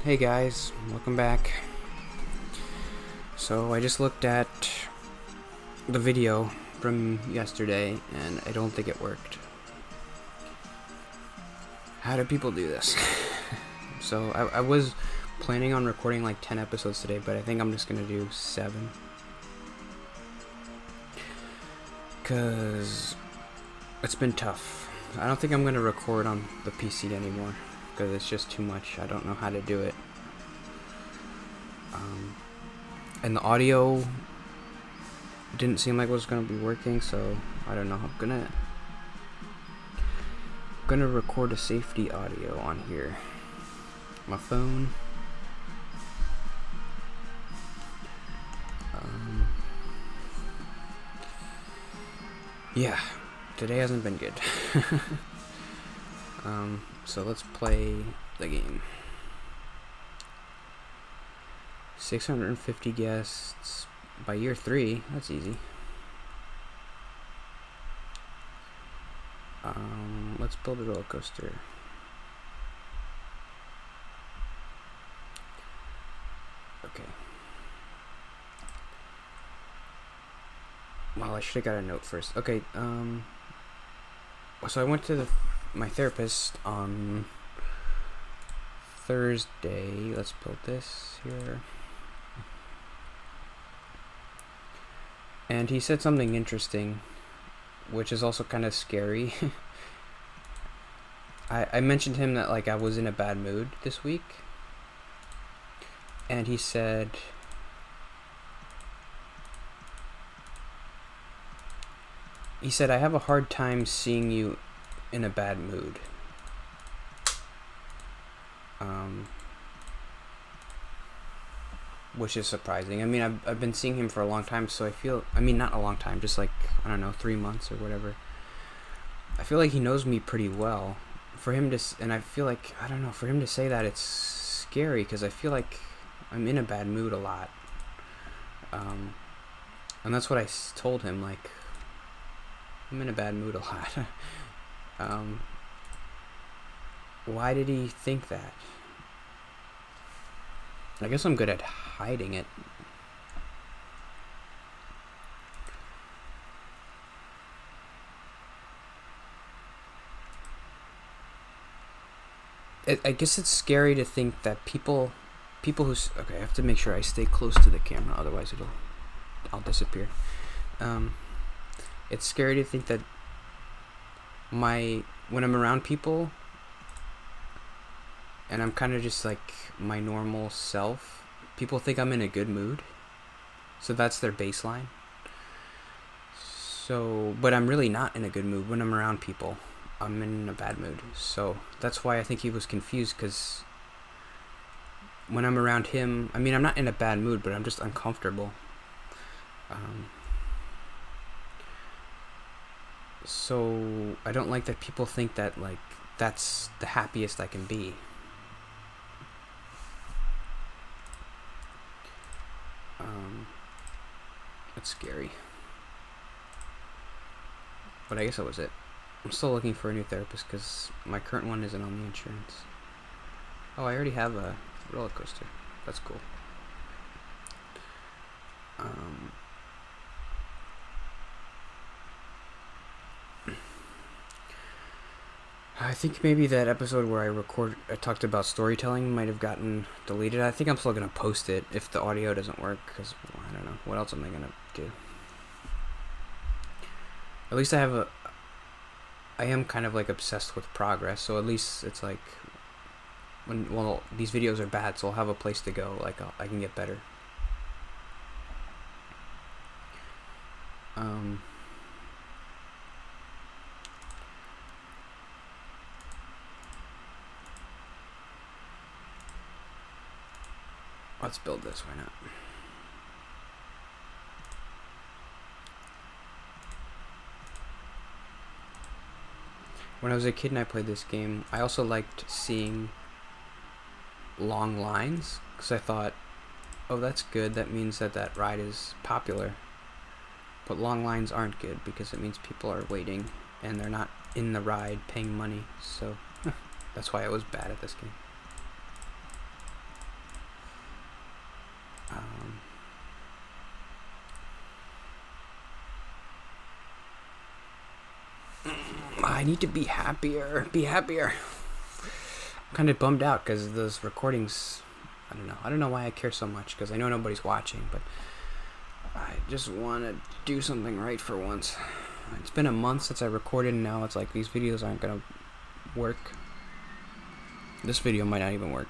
Hey guys, welcome back. So I just looked at the video from yesterday and I don't think it worked. How do people do this? So I was planning on recording like 10 episodes today, but I think I'm just gonna do 7. Cause it's been tough. I don't think I'm gonna record on the PC anymore because it's just too much. I don't know how to do it. And the audio didn't seem like it was gonna be working, so I don't know. I'm gonna record a safety audio on here. My phone. Yeah, today hasn't been good. So let's play the game. 650 guests by year 3. That's easy. Let's build a roller coaster. Okay. Well, I should have got a note first. Okay. So I went to my therapist on Thursday. Let's build this here. And he said something interesting, which is also kind of scary. I mentioned to him that like I was in a bad mood this week, and he said I have a hard time seeing you in a bad mood. Which is surprising. I mean, I've been seeing him for a long time, so I mean, not a long time, just like, I don't know, 3 months or whatever. I feel like he knows me pretty well. For him to, and I feel like, I don't know, for him to say that, it's scary, because I feel like I'm in a bad mood a lot. And that's what I told him, like, I'm in a bad mood a lot. Why did he think that? I guess I'm good at hiding it. I guess it's scary to think that people who, okay, I have to make sure I stay close to the camera, otherwise I'll disappear. It's scary to think that when I'm around people and I'm kind of just like my normal self, people think I'm in a good mood. So that's their baseline. So, but I'm really not in a good mood when I'm around people. I'm in a bad mood. So that's why I think he was confused, because when I'm around him, I mean, I'm not in a bad mood, but I'm just uncomfortable. So I don't like that people think that like that's the happiest I can be. It's scary. But I guess that was it. I'm still looking for a new therapist because my current one isn't on the insurance. Oh, I already have a roller coaster. That's cool. I think maybe that episode where I talked about storytelling might have gotten deleted. I think I'm still gonna post it if the audio doesn't work, because I don't know, what else am I gonna do? At least I am kind of like obsessed with progress, so at least it's like well, these videos are bad, so I'll have a place to go, like I can get better. Let's build this, why not? When I was a kid and I played this game, I also liked seeing long lines, because I thought, oh, that's good, that means that ride is popular. But long lines aren't good, because it means people are waiting and they're not in the ride paying money, so that's why I was bad at this game. I need to be happier. Be happier. I'm kind of bummed out because those recordings. I don't know why I care so much, because I know nobody's watching, but I just want to do something right for once. It's been a month since I recorded, and now it's like these videos aren't gonna work. This video might not even work.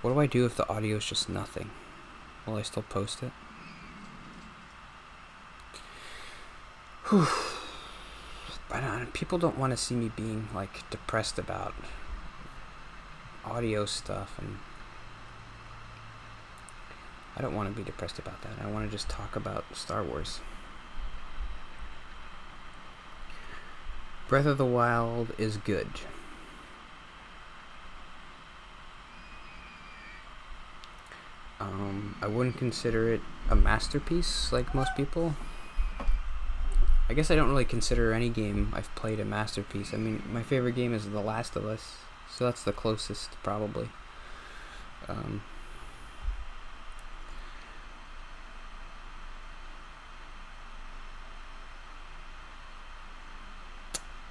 What do I do if the audio is just nothing? Will I still post it? Whew. People don't want to see me being like depressed about audio stuff, and I don't want to be depressed about that. I want to just talk about Star Wars. Breath of the Wild is good. I wouldn't consider it a masterpiece like most people. I guess I don't really consider any game I've played a masterpiece. I mean, my favorite game is The Last of Us, so that's the closest, probably.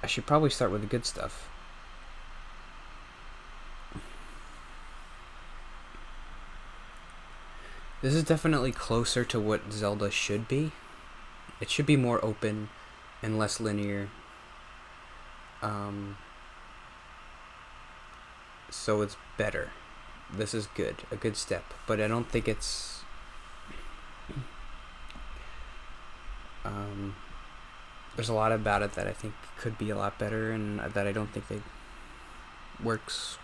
I should probably start with the good stuff. This is definitely closer to what Zelda should be. It should be more open and less linear. So it's better. This is good, a good step. But I don't think it's... there's a lot about it that I think could be a lot better, and that I don't think they works.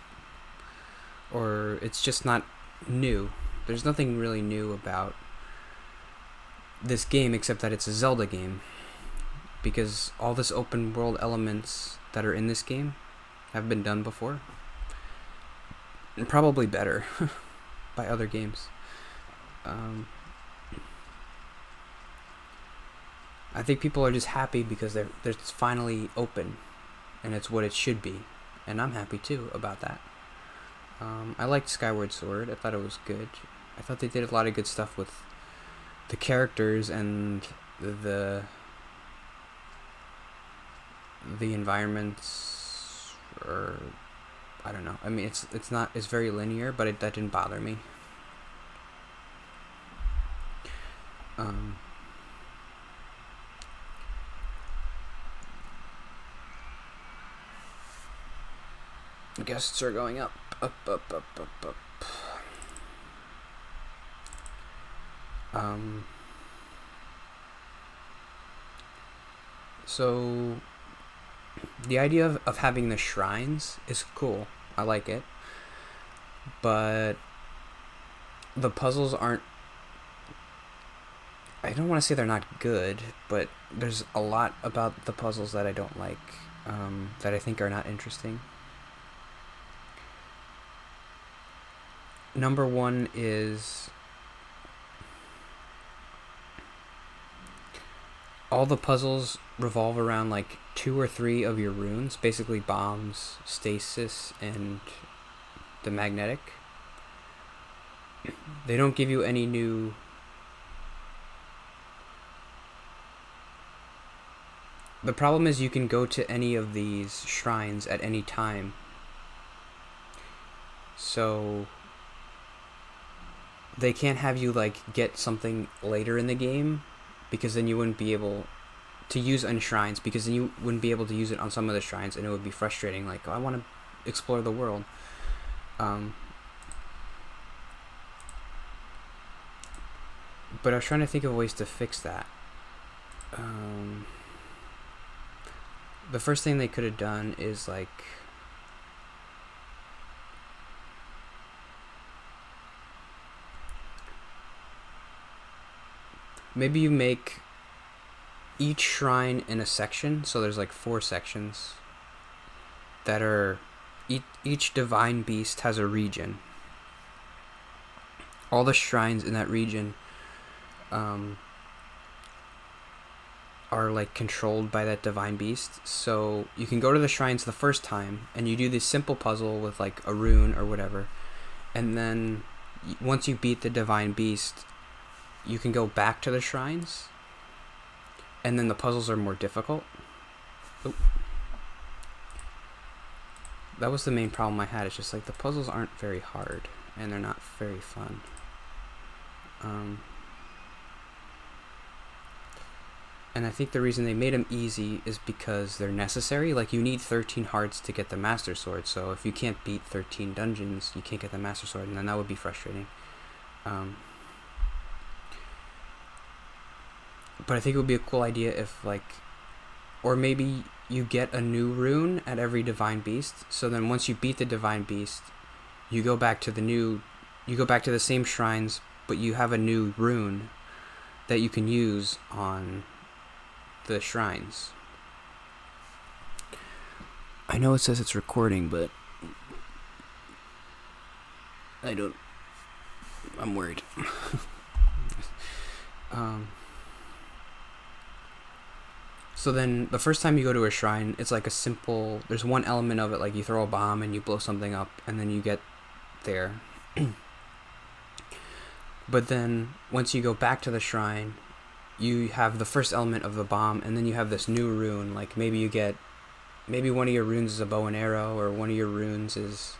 Or it's just not new. There's nothing really new about this game except that it's a Zelda game, because all this open world elements that are in this game have been done before, and probably better by other games. I think people are just happy because they're finally open, and it's what it should be, and I'm happy too about that. I liked Skyward Sword. I thought it was good. I thought they did a lot of good stuff with the characters and the environments, or I don't know. I mean, it's very linear, but that didn't bother me. Guests are going up. So the idea of having the shrines is cool. I like it. But the puzzles aren't... I don't want to say they're not good, but there's a lot about the puzzles that I don't like, that I think are not interesting. Number one is... all the puzzles revolve around like 2 or 3 of your runes, basically bombs, stasis, and the magnetic. They don't give you any new... The problem is you can go to any of these shrines at any time. So they can't have you like get something later in the game, because then you wouldn't be able to use on shrines, because then you wouldn't be able to use it on some of the shrines, and it would be frustrating, like, oh, I want to explore the world. But I was trying to think of ways to fix that. The first thing they could have done is like... maybe you make each shrine in a section, so there's like 4 sections that are... each divine beast has a region. All the shrines in that region are like controlled by that divine beast. So you can go to the shrines the first time and you do this simple puzzle with like a rune or whatever, and then once you beat the divine beast, you can go back to the shrines, and then the puzzles are more difficult. Oh, that was the main problem I had. It's just like the puzzles aren't very hard and they're not very fun. And I think the reason they made them easy is because they're necessary. Like, you need 13 hearts to get the Master Sword, so if you can't beat 13 dungeons, you can't get the Master Sword, and then that would be frustrating. But I think it would be a cool idea if, like, or maybe you get a new rune at every Divine Beast, so then once you beat the Divine Beast, you go back to the same shrines, but you have a new rune that you can use on the shrines. I know it says it's recording, but I'm worried. So then the first time you go to a shrine, it's like there's one element of it, like you throw a bomb and you blow something up and then you get there. But then once you go back to the shrine, you have the first element of the bomb, and then you have this new rune. Like, maybe one of your runes is a bow and arrow, or one of your runes is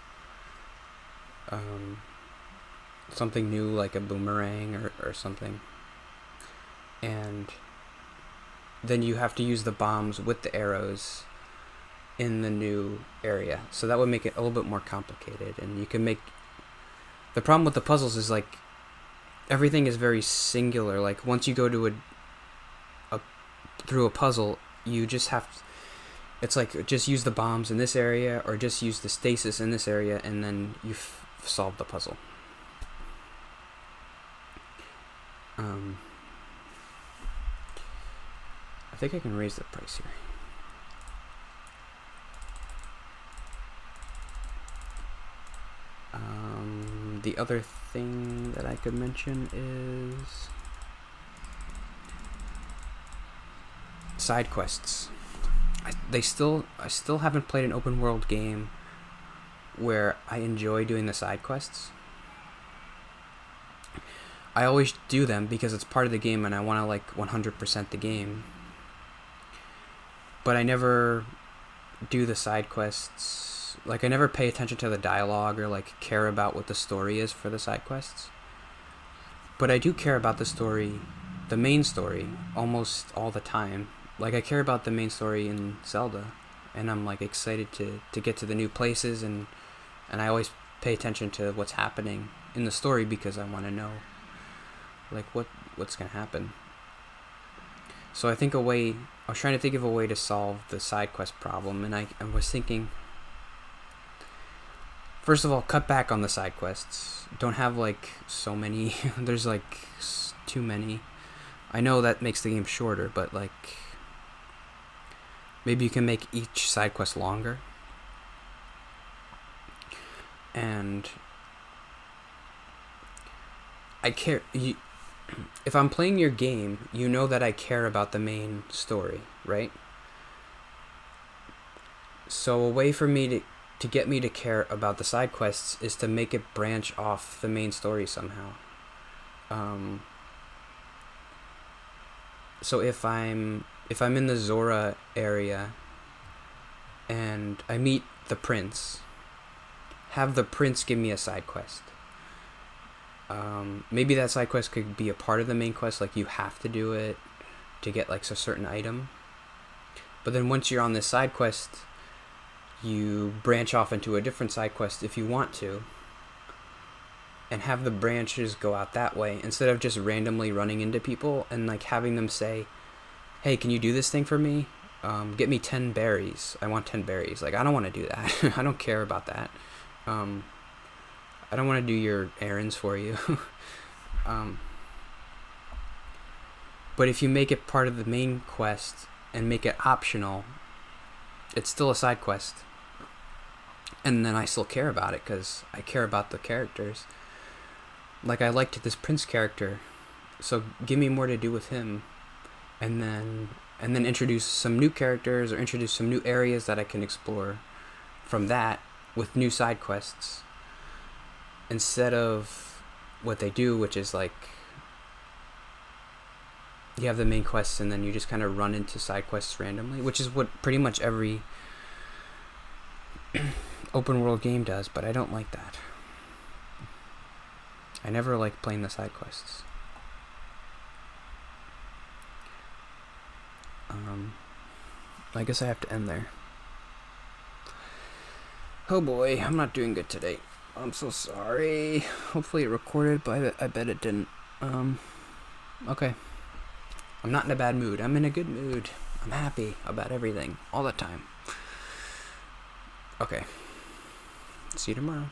something new, like a boomerang or something. And then you have to use the bombs with the arrows in the new area. So that would make it a little bit more complicated. And you can make... The problem with the puzzles is, like, everything is very singular. Like, once you go to through a puzzle, you just have to, it's like, just use the bombs in this area, or just use the stasis in this area, and then you've solved the puzzle. I think I can raise the price here. The other thing that I could mention is side quests. I still haven't played an open world game where I enjoy doing the side quests. I always do them because it's part of the game and I want to, like, 100% the game. But I never do the side quests. Like, I never pay attention to the dialogue or, like, care about what the story is for the side quests. But I do care about the story, the main story, almost all the time. Like, I care about the main story in Zelda, and I'm, like, excited to get to the new places, and I always pay attention to what's happening in the story because I want to know, like, what's going to happen. So I was trying to think of a way to solve the side quest problem, and I was thinking, first of all, cut back on the side quests. Don't have, like, so many. There's, like, too many. I know that makes the game shorter, but, like, maybe you can make each side quest longer. And I care. If I'm playing your game, you know that I care about the main story, right? So a way for me to get me to care about the side quests is to make it branch off the main story somehow. So if I'm in the Zora area and I meet the prince, have the prince give me a side quest. Maybe that side quest could be a part of the main quest, like you have to do it to get, like, a certain item. But then once you're on this side quest, you branch off into a different side quest if you want to, and have the branches go out that way instead of just randomly running into people and, like, having them say, hey, can you do this thing for me? Get me 10 berries. I want 10 berries. Like, I don't want to do that. I don't care about that. I don't want to do your errands for you. But if you make it part of the main quest and make it optional, it's still a side quest. And then I still care about it because I care about the characters. Like, I liked this prince character, so give me more to do with him. And then introduce some new characters or introduce some new areas that I can explore from that with new side quests. Instead of what they do, which is, like, you have the main quests and then you just kind of run into side quests randomly, which is what pretty much every open world game does, but I don't like that. I never like playing the side quests. I guess I have to end there. Oh boy, I'm not doing good today. I'm so sorry. Hopefully it recorded, but I bet it didn't. Okay. I'm not in a bad mood. I'm in a good mood. I'm happy about everything all the time. Okay. See you tomorrow.